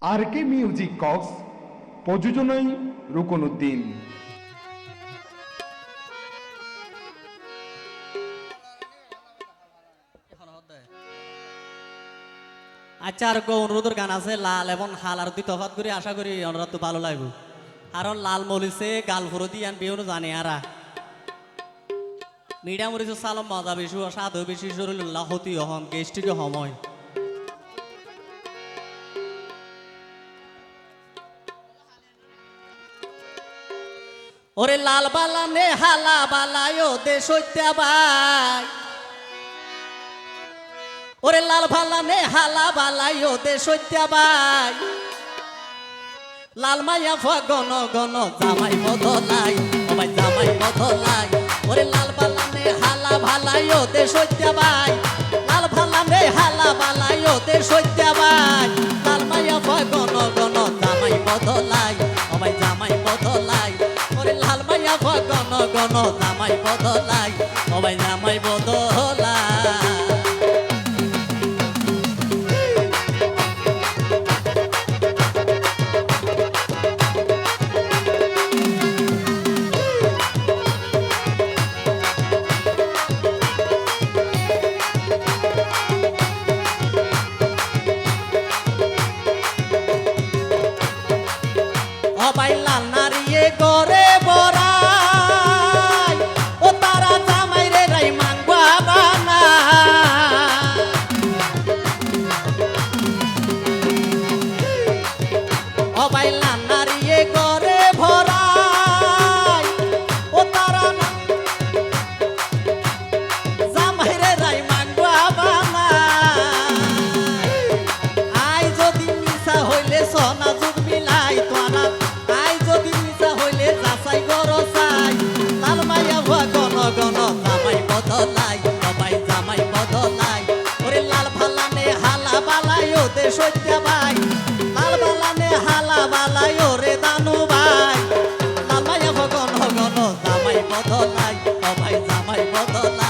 আর কে music Cox প্রযোজনায় রুকনউদ্দিন। আচ্ছা আর অনুরোধের গান আছে লাল এবং হাল আর দুই তফাত করে আশা করি ওনারা তো ভালো লাগবে। কারণ লাল মরিছে গাল ফুরো দিয়ে আন বিহুনো জানে আরা মিডিয়া মরিছে সালম মজা বেশি স্বাদ বেশি শরীরুল্লাহ হতি হন গেস্টিকে সময় ওরে লাল বালা নে হালা বালায়ো দেশ ভাই ওরে লাল ভালা নে হালা বালায়ো দেশ ভাই লাল মাইয়া ফা গন গন জামাই বদলাই ভাই জামাই বদলাই ওরে লাল বালা নে হালা ভালায়ো দেশ ভাই লাল ভালা নে হালা বালায়ো দেশ ভাই লাল মাইয়া ফা গন গন জামাই বদলাই ভাই জামাই বদলাই ওরে লাল মাইয়া ফা গন গন জামাই বদলাই ভাই জামাই বদলাই সবাই লাল নারিয়ে গরে বরাই ও তারা জামাই রে রাই মাংবা বানা সবাই লাল নারিয়ে গরে ভরাই ও তারা জামাই রে রাই মাংবা বানা আই যদি মিশা হইলে সোনা যুগ মিলাই তোরা বদলাই সবাই জামাই বদলাই ওরে লাল ভালানে হালা বালায়ো দে সত্য ভাই লাল ভালানে হালা বালায়ো রে দানু ভাই লাল মায়া ভগন গন জামাই বদলাই সবাই জামাই বদলাই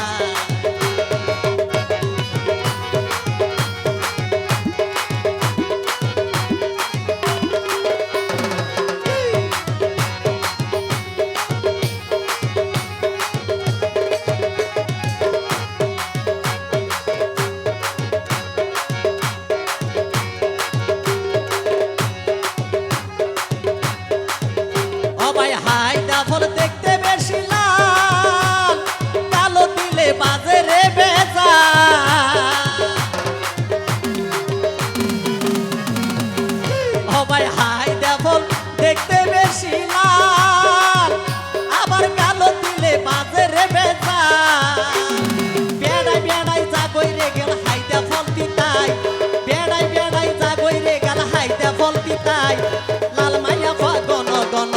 সবাই হাই দাফল দেখতে বেশি লাল কালো দিলে বাজে রে বেজা সবাই হাই দাফল দেখতে বেশি লাল আবার কালো দিলে বাজে রে বেজা বেড়াই বেড়াই জাগই রে গেল হাই দাফল দিতাই বেড়াই বেড়াই জাগই রে গেল হাই দাফল দিতাই লাল মাইয়া গন গন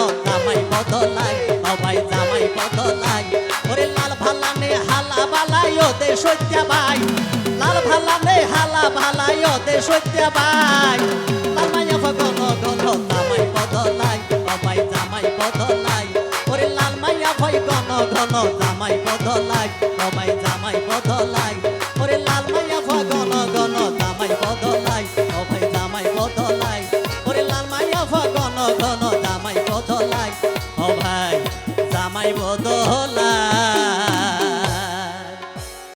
বদলাই সবাই জামাই বদলাই ওরে লাল ভালানে হালা বালায়ো দে সত্য ভাই লাল ভালানে হালা বালায়ো দে সত্য ভাই লাল মাইয়া গন গন জামাই বদলাই সবাই জামাই বদলাই ওরে লাল মাইয়া ভয় গন গন জামাই বদলাই সবাই জামাই বদলাই